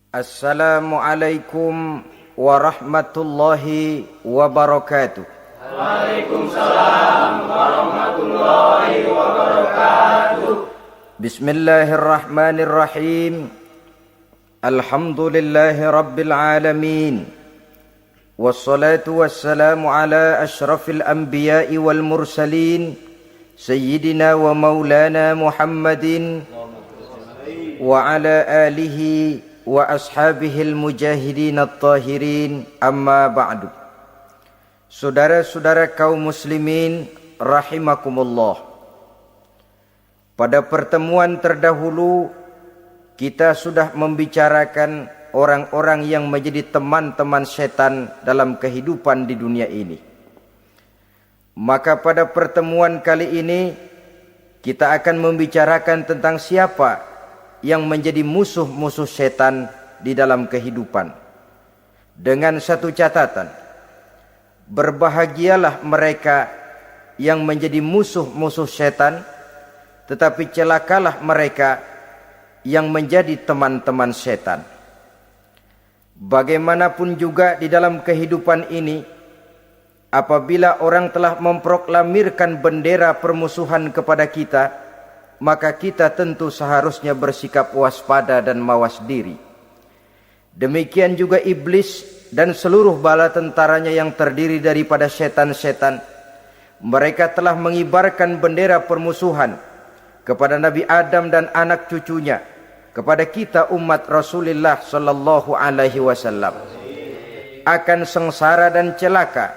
Assalamualaikum warahmatullahi wabarakatuh. Waalaikumsalam warahmatullahi wabarakatuh. Bismillahirrahmanirrahim. Alhamdulillahi rabbil alamin. Wassalatu wassalamu ala ashrafil anbiya'i wal mursalin, Sayyidina wa maulana Muhammadin wa ala alihi wa ashabihil mujahidin at-tahirin, amma ba'du. Saudara-saudara kaum muslimin rahimakumullah. Pada pertemuan terdahulu kita sudah membicarakan orang-orang yang menjadi teman-teman setan dalam kehidupan di dunia ini. Maka pada pertemuan kali ini kita akan membicarakan tentang siapa yang menjadi musuh-musuh setan di dalam kehidupan. Dengan satu catatan, berbahagialah mereka yang menjadi musuh-musuh setan, tetapi celakalah mereka yang menjadi teman-teman setan. Bagaimanapun juga di dalam kehidupan ini, apabila orang telah memproklamirkan bendera permusuhan kepada kita, maka kita tentu seharusnya bersikap waspada dan mawas diri. Demikian juga iblis dan seluruh bala tentaranya yang terdiri daripada setan-setan. Mereka telah mengibarkan bendera permusuhan kepada Nabi Adam dan anak cucunya, kepada kita umat Rasulullah sallallahu alaihi wasallam. Akan sengsara dan celaka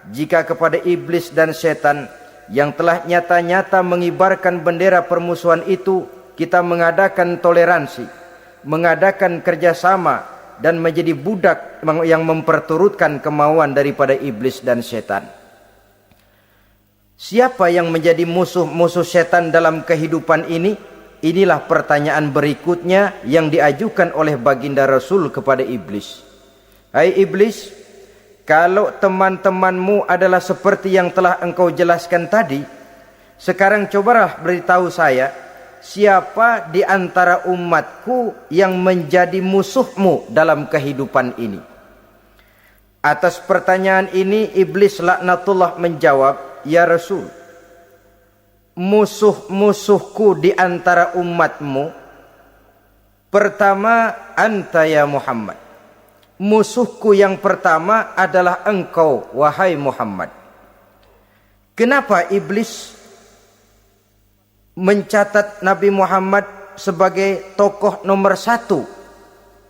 jika kepada iblis dan setan yang telah nyata-nyata mengibarkan bendera permusuhan itu kita mengadakan toleransi, mengadakan kerjasama, dan menjadi budak yang memperturutkan kemauan daripada iblis dan setan. Siapa yang menjadi musuh-musuh setan dalam kehidupan ini? Inilah pertanyaan berikutnya yang diajukan oleh baginda Rasul kepada iblis. Hai iblis, kalau teman-temanmu adalah seperti yang telah engkau jelaskan tadi, sekarang cobalah beritahu saya, siapa di antara umatku yang menjadi musuhmu dalam kehidupan ini? Atas pertanyaan ini iblis laknatullah menjawab, ya Rasul, musuh-musuhku di antara umatmu, pertama anta ya Muhammad. Musuhku yang pertama adalah engkau, wahai Muhammad. Kenapa iblis mencatat Nabi Muhammad sebagai tokoh nomor satu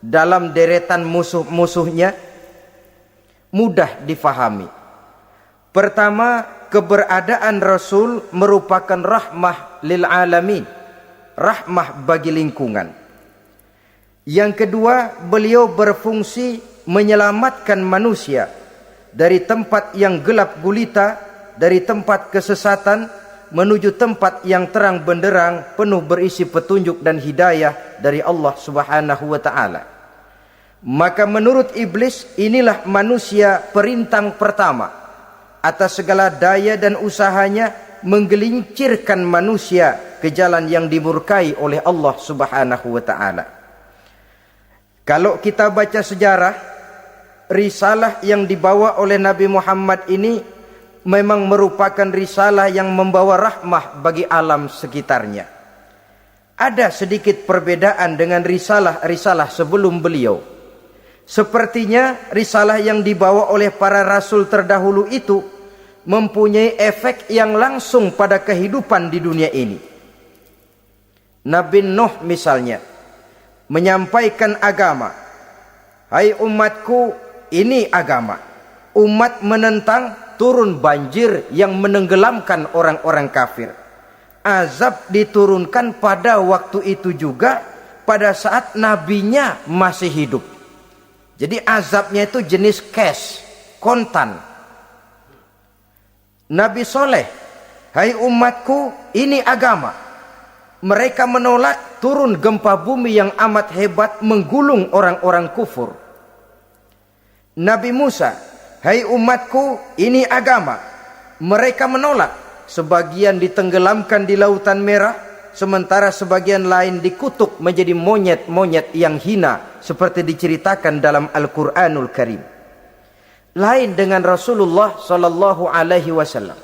dalam deretan musuh-musuhnya? Mudah difahami. Pertama, keberadaan Rasul merupakan rahmah lil alamin, rahmah bagi lingkungan. Yang kedua, beliau berfungsi menyelamatkan manusia dari tempat yang gelap gulita, dari tempat kesesatan menuju tempat yang terang benderang, penuh berisi petunjuk dan hidayah dari Allah Subhanahu wa taala. Maka menurut iblis, inilah manusia perintang pertama atas segala daya dan usahanya menggelincirkan manusia ke jalan yang dimurkai oleh Allah Subhanahu wa taala. Kalau kita baca sejarah, risalah yang dibawa oleh Nabi Muhammad ini memang merupakan risalah yang membawa rahmah bagi alam sekitarnya. Ada sedikit perbedaan dengan risalah-risalah sebelum beliau. Sepertinya risalah yang dibawa oleh para rasul terdahulu itu mempunyai efek yang langsung pada kehidupan di dunia ini. Nabi Nuh misalnya menyampaikan agama. Hai umatku, ini agama. Umat menentang, turun banjir yang menenggelamkan orang-orang kafir. Azab diturunkan pada waktu itu juga, pada saat nabinya masih hidup. Jadi azabnya itu jenis cash, kontan. Nabi Soleh, hai umatku, ini agama. Mereka menolak, turun gempa bumi yang amat hebat menggulung orang-orang kufur. Nabi Musa, hai umatku, ini agama. Mereka menolak, sebagian ditenggelamkan di Lautan Merah, sementara sebagian lain dikutuk menjadi monyet-monyet yang hina seperti diceritakan dalam Al-Qur'anul Karim. Lain dengan Rasulullah sallallahu alaihi wasallam.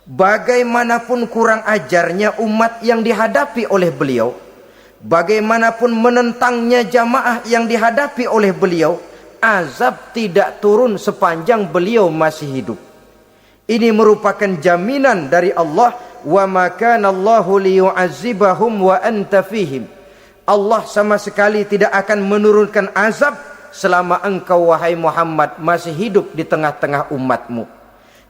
Bagaimanapun kurang ajarnya umat yang dihadapi oleh beliau, bagaimanapun menentangnya jamaah yang dihadapi oleh beliau, azab tidak turun sepanjang beliau masih hidup. Ini merupakan jaminan dari Allah, wa ma kana Allahu liyu'azzibahum wa anta fihim. Allah sama sekali tidak akan menurunkan azab selama engkau wahai Muhammad masih hidup di tengah-tengah umatmu.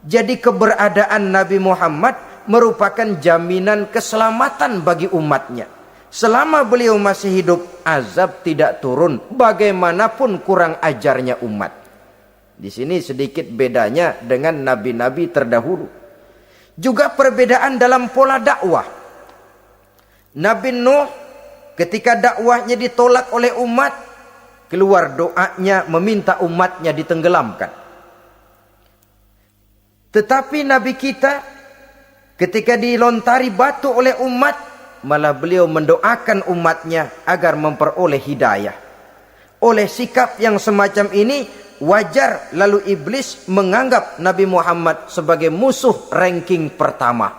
Jadi keberadaan Nabi Muhammad merupakan jaminan keselamatan bagi umatnya. Selama beliau masih hidup, azab tidak turun bagaimanapun kurang ajarnya umat. Di sini sedikit bedanya dengan nabi-nabi terdahulu. Juga perbedaan dalam pola dakwah. Nabi Nuh ketika dakwahnya ditolak oleh umat, keluar doanya meminta umatnya ditenggelamkan. Tetapi Nabi kita ketika dilontari batu oleh umat, malah beliau mendoakan umatnya agar memperoleh hidayah. Oleh sikap yang semacam ini, wajar lalu iblis menganggap Nabi Muhammad sebagai musuh ranking pertama.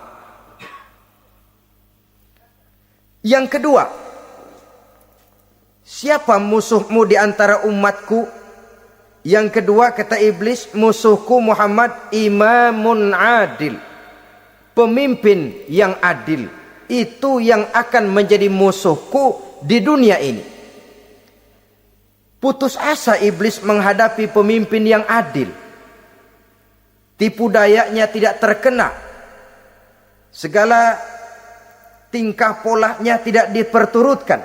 Yang kedua, siapa musuhmu di antara umatku? Yang kedua kata iblis, musuhku Muhammad imamun adil. Pemimpin yang adil. Itu yang akan menjadi musuhku di dunia ini. Putus asa iblis menghadapi pemimpin yang adil. Tipu dayanya tidak terkena. Segala tingkah polanya tidak diperturutkan.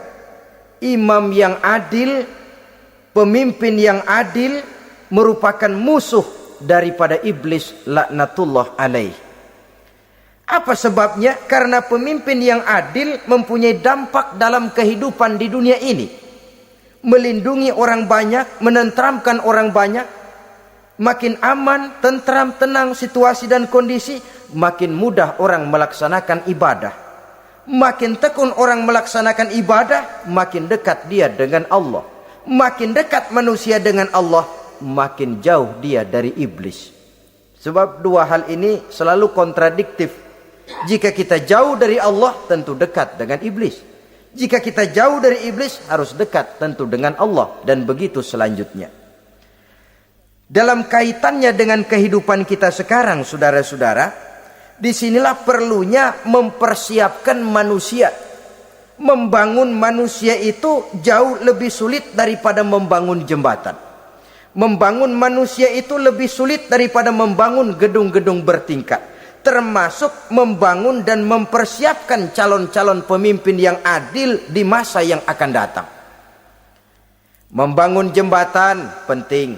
Imam yang adil, pemimpin yang adil merupakan musuh daripada iblis laknatullah alaih. Apa sebabnya? Karena pemimpin yang adil mempunyai dampak dalam kehidupan di dunia ini. Melindungi orang banyak, menenteramkan orang banyak. Makin aman, tentram, tenang situasi dan kondisi, makin mudah orang melaksanakan ibadah. Makin tekun orang melaksanakan ibadah, makin dekat dia dengan Allah. Makin dekat manusia dengan Allah, makin jauh dia dari iblis. Sebab dua hal ini selalu kontradiktif. Jika kita jauh dari Allah, tentu dekat dengan iblis. Jika kita jauh dari iblis, harus dekat tentu dengan Allah. Dan begitu selanjutnya. Dalam kaitannya dengan kehidupan kita sekarang, saudara-saudara, disinilah perlunya mempersiapkan manusia. Membangun manusia itu jauh lebih sulit daripada membangun jembatan. Membangun manusia itu lebih sulit daripada membangun gedung-gedung bertingkat. Termasuk membangun dan mempersiapkan calon-calon pemimpin yang adil di masa yang akan datang. Membangun jembatan penting.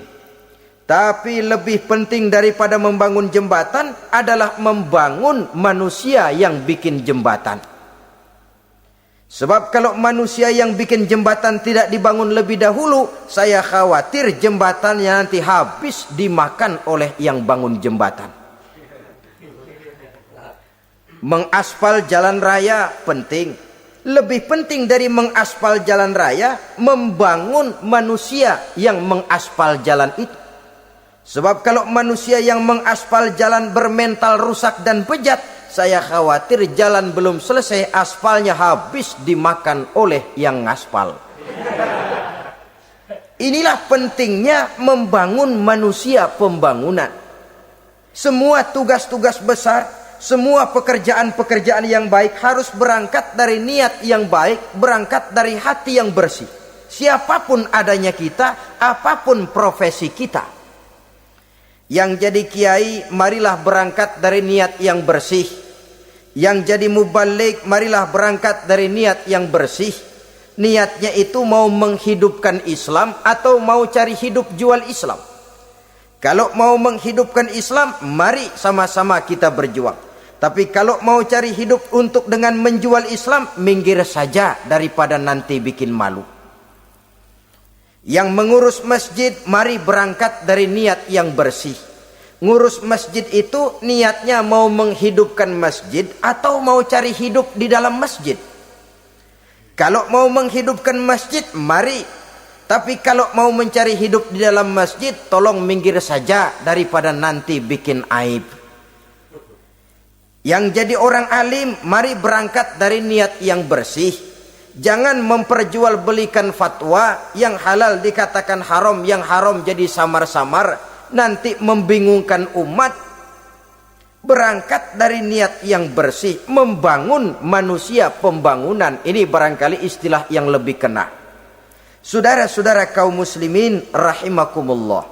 Tapi lebih penting daripada membangun jembatan adalah membangun manusia yang bikin jembatan. Sebab kalau manusia yang bikin jembatan tidak dibangun lebih dahulu, saya khawatir jembatannya nanti habis dimakan oleh yang bangun jembatan. Mengaspal jalan raya penting. Lebih penting dari mengaspal jalan raya, membangun manusia yang mengaspal jalan itu. Sebab kalau manusia yang mengaspal jalan bermental rusak dan bejat, saya khawatir jalan belum selesai, aspalnya habis dimakan oleh yang ngaspal. Inilah pentingnya membangun manusia pembangunan. Semua tugas-tugas besar, semua pekerjaan-pekerjaan yang baik harus berangkat dari niat yang baik, berangkat dari hati yang bersih. Siapapun adanya kita, apapun profesi kita. Yang jadi kiai, marilah berangkat dari niat yang bersih. Yang jadi mubalik, marilah berangkat dari niat yang bersih. Niatnya itu mau menghidupkan Islam atau mau cari hidup jual Islam. Kalau mau menghidupkan Islam, mari sama-sama kita berjuang. Tapi kalau mau cari hidup untuk dengan menjual Islam, minggir saja daripada nanti bikin malu. Yang mengurus masjid, mari berangkat dari niat yang bersih. Ngurus masjid itu niatnya mau menghidupkan masjid atau mau cari hidup di dalam masjid. Kalau mau menghidupkan masjid, mari. Tapi kalau mau mencari hidup di dalam masjid, tolong minggir saja daripada nanti bikin aib. Yang jadi orang alim, mari berangkat dari niat yang bersih. Jangan memperjualbelikan fatwa, yang halal dikatakan haram, yang haram jadi samar-samar, nanti membingungkan umat. Berangkat dari niat yang bersih, membangun manusia, pembangunan. Ini barangkali istilah yang lebih kena. Saudara-saudara kaum muslimin rahimakumullah,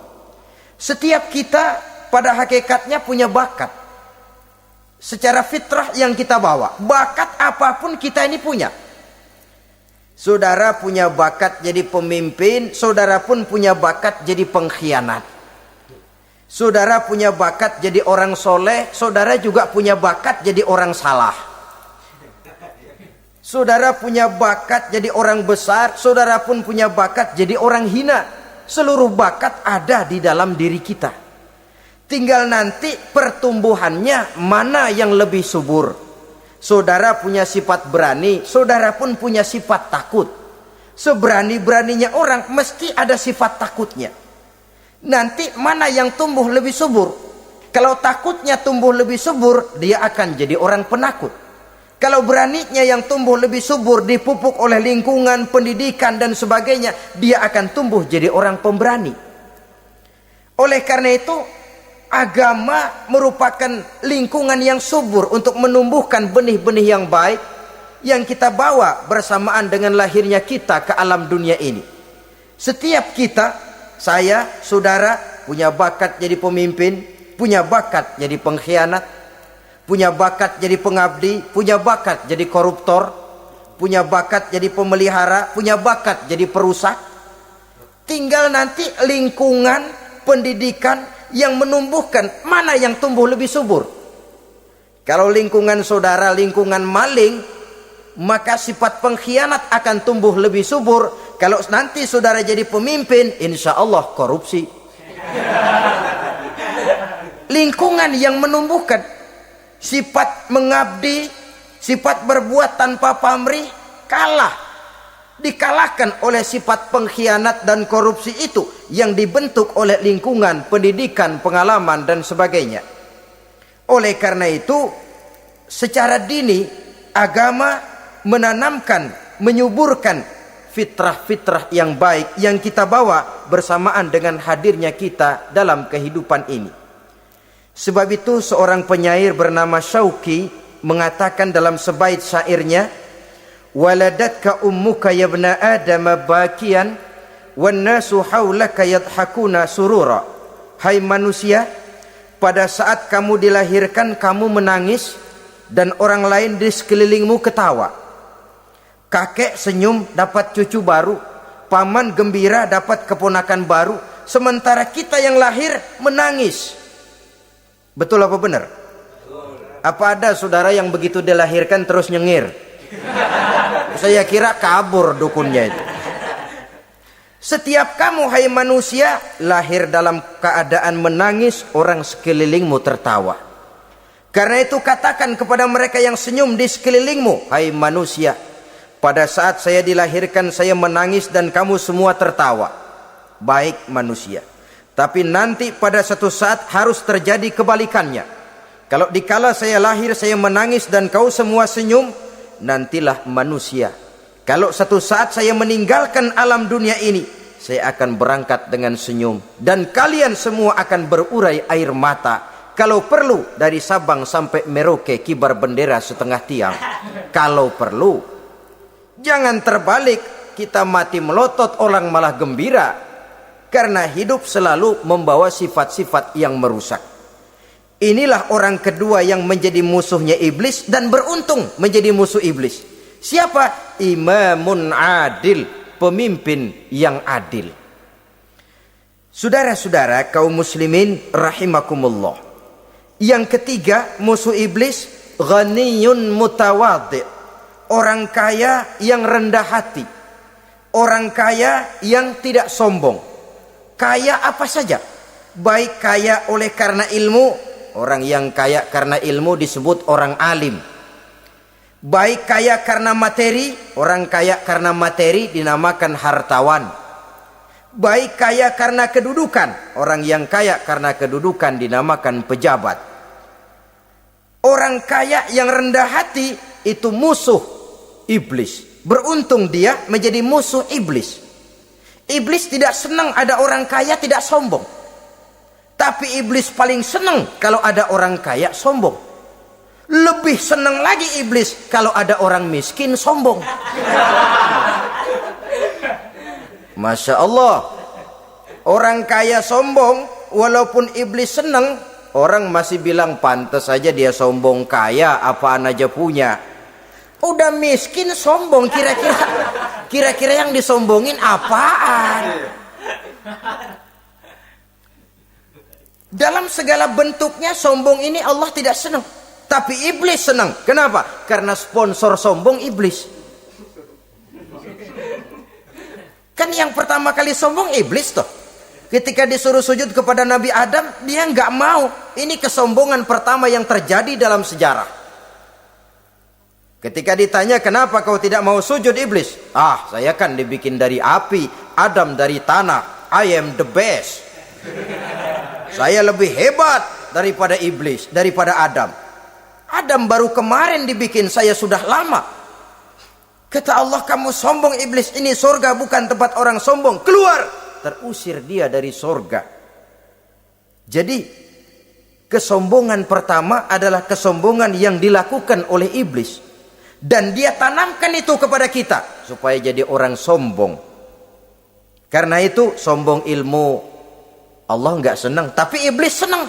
setiap kita pada hakikatnya punya bakat. Secara fitrah yang kita bawa, bakat apapun kita ini punya. Saudara punya bakat jadi pemimpin, saudara pun punya bakat jadi pengkhianat. Saudara punya bakat jadi orang soleh, saudara juga punya bakat jadi orang salah. Saudara punya bakat jadi orang besar, saudara pun punya bakat jadi orang hina. Seluruh bakat ada di dalam diri kita. Tinggal nanti pertumbuhannya mana yang lebih subur. Saudara punya sifat berani, saudara pun punya sifat takut. Seberani-beraninya orang mesti ada sifat takutnya. Nanti mana yang tumbuh lebih subur? Kalau takutnya tumbuh lebih subur, dia akan jadi orang penakut. Kalau beraninya yang tumbuh lebih subur, dipupuk oleh lingkungan, pendidikan dan sebagainya, dia akan tumbuh jadi orang pemberani. Oleh karena itu, agama merupakan lingkungan yang subur untuk menumbuhkan benih-benih yang baik yang kita bawa bersamaan dengan lahirnya kita ke alam dunia ini. Setiap kita, saya, saudara, punya bakat jadi pemimpin, punya bakat jadi pengkhianat, punya bakat jadi pengabdi, punya bakat jadi koruptor, punya bakat jadi pemelihara, punya bakat jadi perusak. Tinggal nanti lingkungan, pendidikan yang menumbuhkan mana yang tumbuh lebih subur. Kalau lingkungan saudara lingkungan maling, maka sifat pengkhianat akan tumbuh lebih subur. Kalau nanti saudara jadi pemimpin, insya Allah korupsi. Lingkungan yang menumbuhkan sifat mengabdi, sifat berbuat tanpa pamrih, dikalahkan oleh sifat pengkhianat dan korupsi itu yang dibentuk oleh lingkungan, pendidikan, pengalaman dan sebagainya. Oleh karena itu, secara dini agama menanamkan, menyuburkan fitrah-fitrah yang baik yang kita bawa bersamaan dengan hadirnya kita dalam kehidupan ini. Sebab itu seorang penyair bernama Syauqi mengatakan dalam sebaik syairnya, waladatka ummuka ya ibna adam bakian wan nasu haulaka yadhakuna surura. Hai manusia, pada saat kamu dilahirkan kamu menangis dan orang lain di sekelilingmu ketawa. Kakek senyum dapat cucu baru, paman gembira dapat keponakan baru, sementara kita yang lahir menangis. Betul apa benar? Apa ada saudara yang begitu dilahirkan terus nyengir? Saya kira kabur dukunnya itu. Setiap kamu hai manusia lahir dalam keadaan menangis, orang sekelilingmu tertawa. Karena itu katakan kepada mereka yang senyum di sekelilingmu, hai manusia, pada saat saya dilahirkan saya menangis dan kamu semua tertawa. Baik manusia. Tapi nanti pada satu saat harus terjadi kebalikannya. Kalau dikala saya lahir saya menangis dan kau semua senyum, nantilah manusia. Kalau satu saat saya meninggalkan alam dunia ini, saya akan berangkat dengan senyum. Dan kalian semua akan berurai air mata. Kalau perlu dari Sabang sampai Merauke kibar bendera setengah tiang. Kalau perlu. Jangan terbalik, kita mati melotot orang malah gembira. Karena hidup selalu membawa sifat-sifat yang merusak. Inilah orang kedua yang menjadi musuhnya iblis dan beruntung menjadi musuh iblis. Siapa? Imamun adil, pemimpin yang adil. Saudara-saudara kaum muslimin rahimakumullah. Yang ketiga musuh iblis, ghaniyun mutawadhi. Orang kaya yang rendah hati. Orang kaya yang tidak sombong. Kaya apa saja. baik kaya oleh karena ilmu, orang yang kaya karena ilmu disebut orang alim. Baik kaya karena materi, orang kaya karena materi dinamakan hartawan. Baik kaya karena kedudukan, orang yang kaya karena kedudukan dinamakan pejabat. Orang kaya yang rendah hati itu musuh iblis. Beruntung dia menjadi musuh iblis. Iblis tidak senang ada orang kaya tidak sombong. Tapi iblis paling senang kalau ada orang kaya sombong. Lebih senang lagi iblis kalau ada orang miskin sombong. Masya Allah. Orang kaya sombong, walaupun iblis senang, orang masih bilang pantas saja dia sombong, kaya apaan aja punya. Udah miskin sombong, kira-kira yang disombongin apaan? Dalam segala bentuknya sombong ini Allah tidak senang. Tapi iblis senang. Kenapa? Karena sponsor sombong iblis. Kan yang pertama kali sombong iblis toh. Ketika disuruh sujud kepada Nabi Adam, dia nggak mau. Ini kesombongan pertama yang terjadi dalam sejarah. Ketika ditanya kenapa kau tidak mau sujud iblis? Ah, saya kan dibikin dari api, Adam dari tanah. I am the best. Saya lebih hebat daripada iblis, daripada Adam. Adam baru kemarin dibikin, saya sudah lama. Kata Allah, kamu sombong iblis, ini surga bukan tempat orang sombong, keluar. Terusir dia dari surga. Jadi kesombongan pertama adalah kesombongan yang dilakukan oleh iblis, dan dia tanamkan itu kepada kita supaya jadi orang sombong. Karena itu sombong ilmu Allah nggak senang, tapi iblis senang.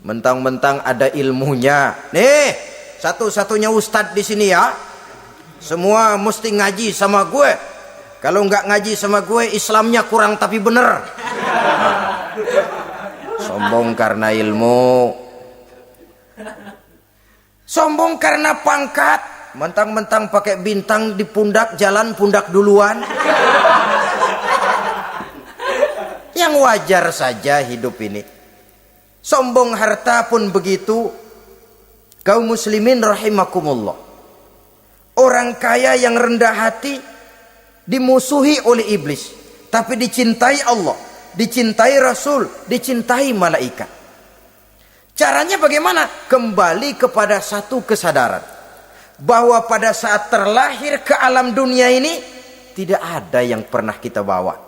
Mentang-mentang ada ilmunya. Nih, satu-satunya ustadz di sini ya. Semua mesti ngaji sama gue. Kalau nggak ngaji sama gue, Islamnya kurang tapi bener. Sombong karena ilmu. Sombong karena pangkat. Mentang-mentang pakai bintang di pundak, jalan pundak duluan. Yang wajar saja hidup ini. Sombong harta pun begitu. Kaum muslimin rahimakumullah. Orang kaya yang rendah hati dimusuhi oleh iblis, tapi dicintai Allah, dicintai Rasul, dicintai malaikat. Caranya bagaimana? Kembali kepada satu kesadaran bahwa pada saat terlahir ke alam dunia ini tidak ada yang pernah kita bawa.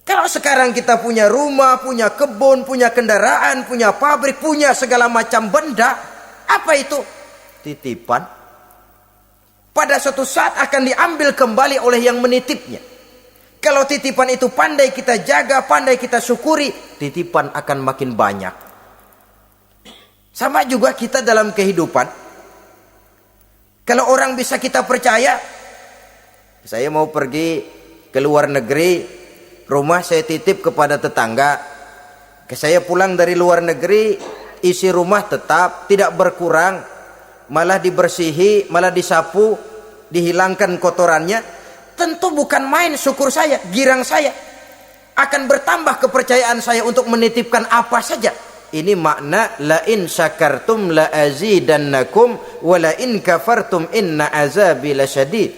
Kalau sekarang kita punya rumah, punya kebun, punya kendaraan, punya pabrik, punya segala macam benda, apa itu? Titipan. Pada suatu saat akan diambil kembali oleh yang menitipnya. Kalau titipan itu pandai kita jaga, pandai kita syukuri, titipan akan makin banyak. Sama juga kita dalam kehidupan. Kalau orang bisa kita percaya, saya mau pergi ke luar negeri, rumah saya titip kepada tetangga. Saya pulang dari luar negeri, isi rumah tetap tidak berkurang, malah dibersihi, malah disapu, dihilangkan kotorannya. Tentu bukan main syukur saya, girang saya. Akan bertambah kepercayaan saya untuk menitipkan apa saja. Ini makna la in syakartum la azidannakum wa la in kafartum inna azabi lasyadid.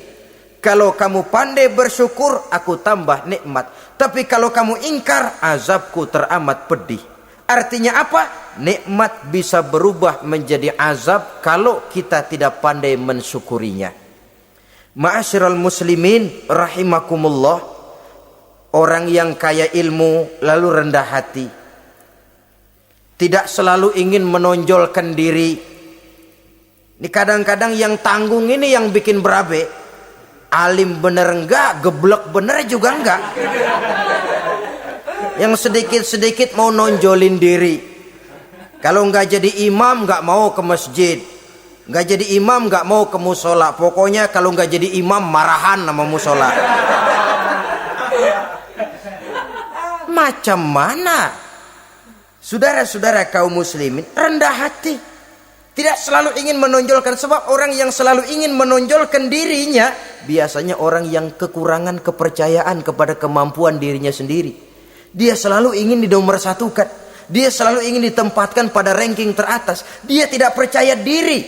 Kalau kamu pandai bersyukur, aku tambah nikmat. Tapi kalau kamu ingkar, azabku teramat pedih. Artinya apa? Nikmat bisa berubah menjadi azab kalau kita tidak pandai mensyukurinya. Ma'asyiral muslimin rahimakumullah. Orang yang kaya ilmu lalu rendah hati, tidak selalu ingin menonjolkan diri. Ini kadang-kadang yang tanggung ini yang bikin berabe. Alim bener enggak, geblek bener juga enggak. Yang sedikit-sedikit mau nonjolin diri. Kalau enggak jadi imam enggak mau ke masjid. Enggak jadi imam enggak mau ke musola. Pokoknya kalau enggak jadi imam marahan sama musola. Macam mana? Saudara-saudara kaum muslimin, rendah hati. Tidak selalu ingin menonjolkan, sebab orang yang selalu ingin menonjolkan dirinya biasanya orang yang kekurangan kepercayaan kepada kemampuan dirinya sendiri. Dia selalu ingin dinomorsatukan. Dia selalu ingin ditempatkan pada ranking teratas. Dia tidak percaya diri.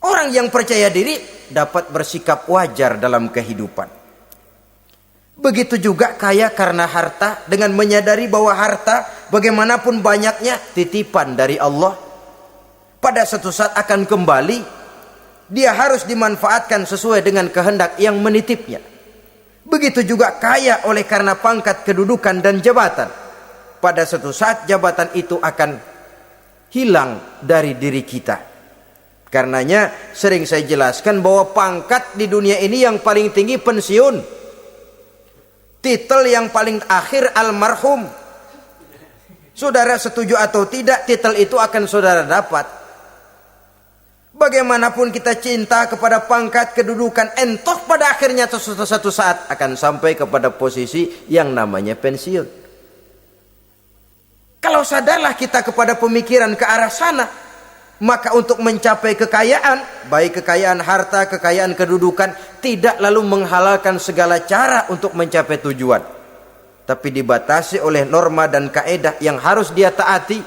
Orang yang percaya diri dapat bersikap wajar dalam kehidupan. Begitu juga kaya karena harta, dengan menyadari bahwa harta bagaimanapun banyaknya titipan dari Allah. Pada suatu saat akan kembali. Dia harus dimanfaatkan sesuai dengan kehendak yang menitipnya. Begitu juga kaya oleh karena pangkat, kedudukan, dan jabatan. Pada suatu saat jabatan itu akan hilang dari diri kita. Karenanya sering saya jelaskan bahwa pangkat di dunia ini yang paling tinggi pensiun. Titel yang paling akhir almarhum. Saudara setuju atau tidak, titel itu akan saudara dapat. Bagaimanapun kita cinta kepada pangkat, kedudukan, entah pada akhirnya suatu saat akan sampai kepada posisi yang namanya pensiun. Kalau sadarlah kita kepada pemikiran ke arah sana, maka untuk mencapai kekayaan, baik kekayaan harta, kekayaan kedudukan, tidak lalu menghalalkan segala cara untuk mencapai tujuan, tapi dibatasi oleh norma dan kaedah yang harus dia taati,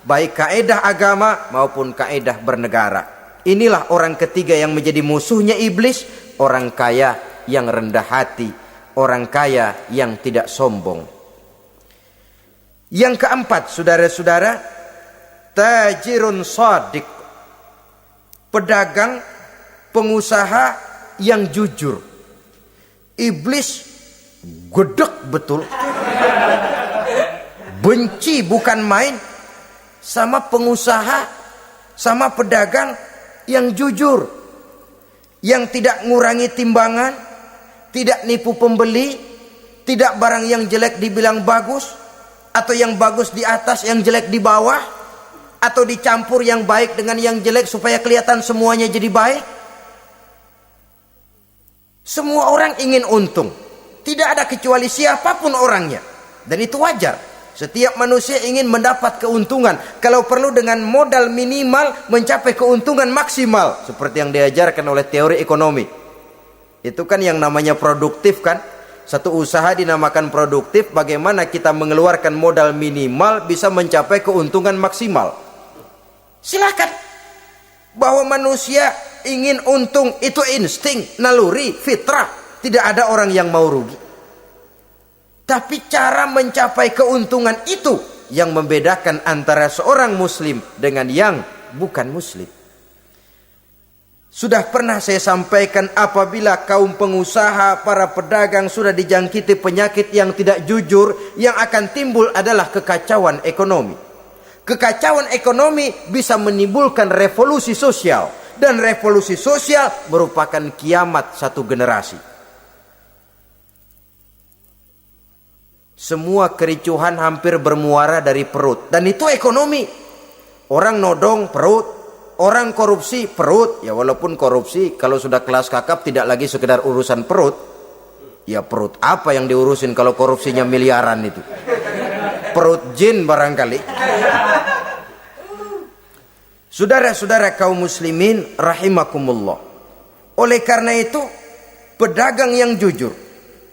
baik kaedah agama maupun kaedah bernegara. Inilah orang ketiga yang menjadi musuhnya iblis, orang kaya yang rendah hati, orang kaya yang tidak sombong. Yang keempat, saudara-saudara, tajirun shadiq, pedagang, pengusaha yang jujur. Iblis gedek betul, benci bukan main sama pengusaha, sama pedagang yang jujur, yang tidak ngurangi timbangan, tidak nipu pembeli, tidak barang yang jelek dibilang bagus, atau yang bagus di atas yang jelek di bawah, atau dicampur yang baik dengan yang jelek supaya kelihatan semuanya jadi baik. Semua orang ingin untung, tidak ada kecuali siapapun orangnya, dan itu wajar. Setiap manusia ingin mendapat keuntungan, kalau perlu dengan modal minimal mencapai keuntungan maksimal, seperti yang diajarkan oleh teori ekonomi. Itu kan yang namanya produktif kan? Satu usaha dinamakan produktif, bagaimana kita mengeluarkan modal minimal bisa mencapai keuntungan maksimal. Silakan. Bahwa manusia ingin untung itu insting, naluri, fitrah. Tidak ada orang yang mau rugi. Tapi cara mencapai keuntungan itu yang membedakan antara seorang muslim dengan yang bukan muslim. Sudah pernah saya sampaikan, apabila kaum pengusaha, para pedagang sudah dijangkiti penyakit yang tidak jujur, yang akan timbul adalah kekacauan ekonomi. Kekacauan ekonomi bisa menimbulkan revolusi sosial, dan revolusi sosial merupakan kiamat satu generasi. Semua kericuhan hampir bermuara dari perut, dan itu ekonomi. Orang nodong perut, orang korupsi perut. Ya walaupun korupsi kalau sudah kelas kakap tidak lagi sekedar urusan perut. Ya perut apa yang diurusin kalau korupsinya miliaran itu? Perut jin barangkali. Saudara-saudara kaum muslimin rahimakumullah. Oleh karena itu, pedagang yang jujur,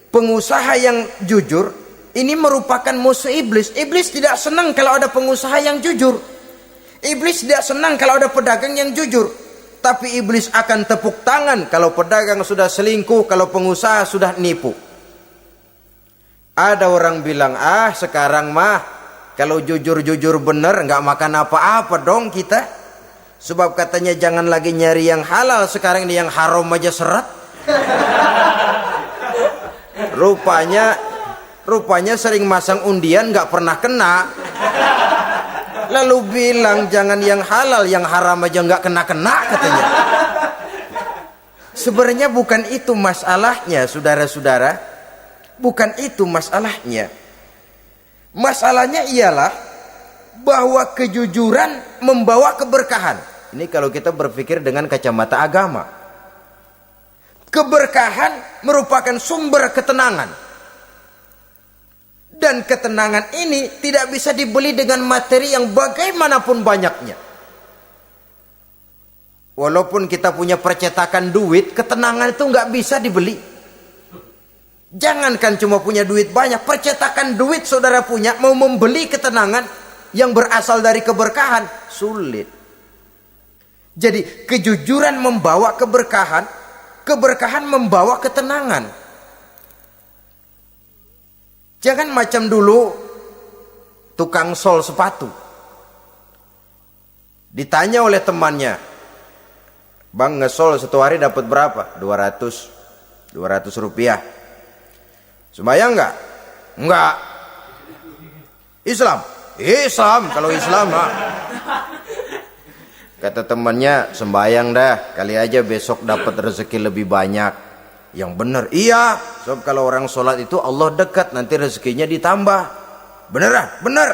pengusaha yang jujur, ini merupakan musuh iblis. Iblis tidak senang kalau ada pengusaha yang jujur. Iblis tidak senang kalau ada pedagang yang jujur. Tapi iblis akan tepuk tangan kalau pedagang sudah selingkuh, kalau pengusaha sudah nipu. Ada orang bilang, sekarang mah kalau jujur-jujur bener nggak makan apa-apa dong kita. Sebab katanya jangan lagi nyari yang halal, sekarang ini yang haram aja seret. Rupanya sering masang undian nggak pernah kena. Lalu bilang jangan yang halal, yang haram aja nggak kena-kena katanya. Sebenarnya bukan itu masalahnya, saudara-saudara. Bukan itu masalahnya. Masalahnya ialah bahwa kejujuran membawa keberkahan. Ini kalau kita berpikir dengan kacamata agama. Keberkahan merupakan sumber ketenangan. Dan ketenangan ini tidak bisa dibeli dengan materi yang bagaimanapun banyaknya. Walaupun kita punya percetakan duit, ketenangan itu nggak bisa dibeli. Jangankan cuma punya duit banyak, percetakan duit saudara punya, mau membeli ketenangan yang berasal dari keberkahan, sulit. Jadi kejujuran membawa keberkahan, keberkahan membawa ketenangan. Jangan macam dulu tukang sol sepatu. Ditanya oleh temannya, "Bang, ngesol satu hari dapat berapa?" 200 rupiah. Sembayang enggak? Enggak. Islam? Islam, kalau Islam mah. Kata temannya, "Sembayang dah, kali aja besok dapat rezeki lebih banyak." Yang benar, iya. Sebab kalau orang sholat itu Allah dekat, nanti rezekinya ditambah. Beneran? Bener.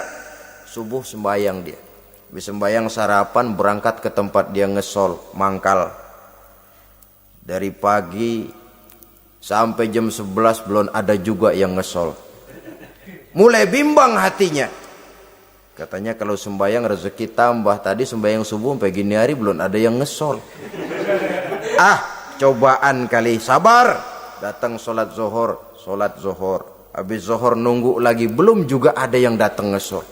Subuh sembayang dia. Habis sembayang sarapan, berangkat ke tempat dia ngesol, mangkal. Dari pagi sampai jam 11 belum ada juga yang ngesol. Mulai bimbang hatinya. Katanya kalau sembayang rezeki tambah. Tadi sembayang subuh sampai gini hari belum ada yang ngesol. Cobaan kali, sabar. Datang sholat zohor. Habis zohor nunggu lagi, belum juga ada yang datang ngesol.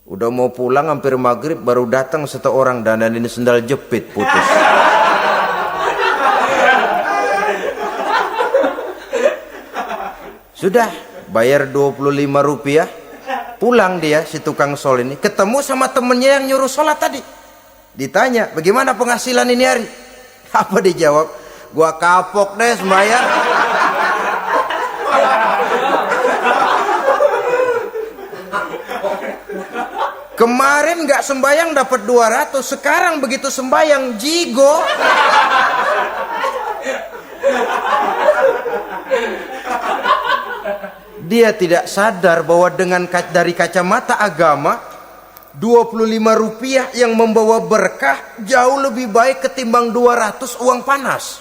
Udah mau pulang hampir maghrib, baru datang satu orang dandanin sendal jepit putus. Sudah bayar 25 rupiah, pulang dia si tukang sol ini, ketemu sama temennya yang nyuruh sholat tadi. Ditanya, "Bagaimana penghasilan ini hari?" Apa dijawab? "Gua kapok deh sembahyang." Kemarin nggak sembahyang dapat 200, sekarang begitu sembahyang jigo. Dia tidak sadar bahwa dengan dari kacamata agama, 25 rupiah yang membawa berkah jauh lebih baik ketimbang 200 uang panas.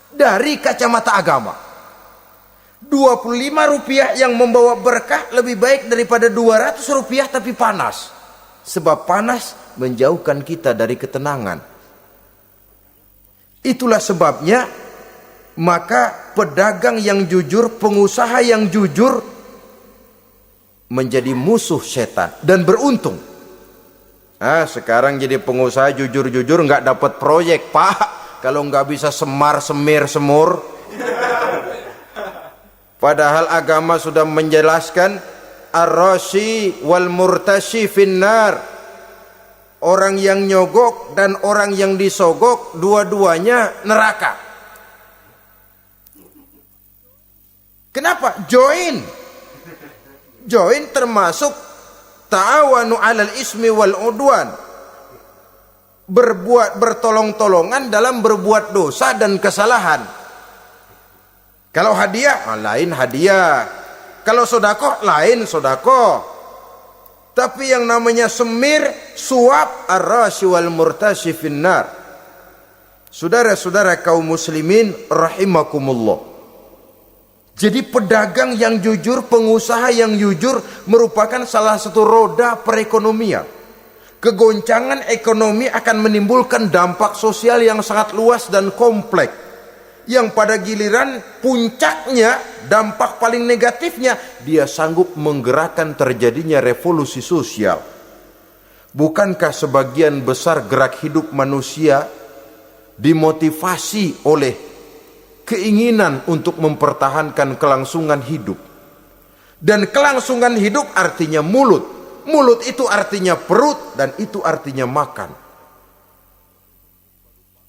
Dari kacamata agama, 25 rupiah yang membawa berkah lebih baik daripada 200 rupiah tapi panas. Sebab panas menjauhkan kita dari ketenangan. Itulah sebabnya maka pedagang yang jujur, pengusaha yang jujur menjadi musuh setan dan beruntung. Sekarang jadi pengusaha jujur-jujur nggak dapat proyek, Pak. Kalau nggak bisa semir semur. Padahal agama sudah menjelaskan ar-rashi wal murtashi finnar. Orang yang nyogok dan orang yang disogok dua-duanya neraka. Kenapa? Join termasuk ta'awanu 'alal ismi wal udwan. Bertolong-tolongan dalam berbuat dosa dan kesalahan. Kalau hadiah, lain hadiah. Kalau sedekah, lain sedekah. Tapi yang namanya semir, suap, ar-rashi wal murtashi finnar. Saudara-saudara kaum muslimin rahimakumullah. Jadi pedagang yang jujur, pengusaha yang jujur merupakan salah satu roda perekonomian. Kegoncangan ekonomi akan menimbulkan dampak sosial yang sangat luas dan kompleks. Yang pada giliran puncaknya, dampak paling negatifnya, dia sanggup menggerakkan terjadinya revolusi sosial. Bukankah sebagian besar gerak hidup manusia dimotivasi oleh keinginan untuk mempertahankan kelangsungan hidup? Dan kelangsungan hidup artinya mulut. Mulut itu artinya perut dan itu artinya makan.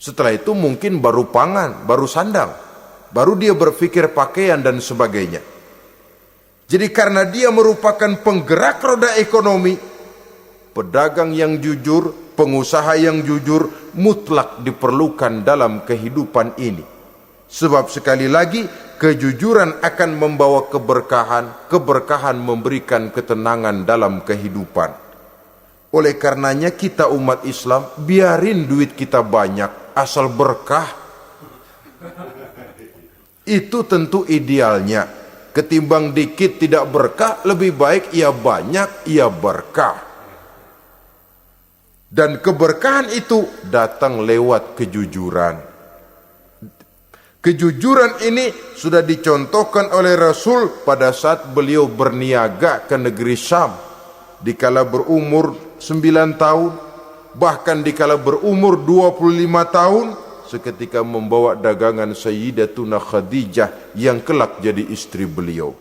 Setelah itu mungkin baru pangan, baru sandang, baru dia berpikir pakaian dan sebagainya. Jadi karena dia merupakan penggerak roda ekonomi, pedagang yang jujur, pengusaha yang jujur mutlak diperlukan dalam kehidupan ini. Sebab sekali lagi, kejujuran akan membawa keberkahan, keberkahan memberikan ketenangan dalam kehidupan. Oleh karenanya kita umat Islam, biarin duit kita banyak, asal berkah. Itu tentu idealnya. Ketimbang dikit tidak berkah, lebih baik ia banyak, ia berkah. Dan keberkahan itu datang lewat kejujuran. Kejujuran ini sudah dicontohkan oleh Rasul pada saat beliau berniaga ke negeri Syam. Dikala berumur 9 tahun, bahkan dikala berumur 25 tahun, seketika membawa dagangan Sayyidatuna Khadijah yang kelak jadi istri beliau.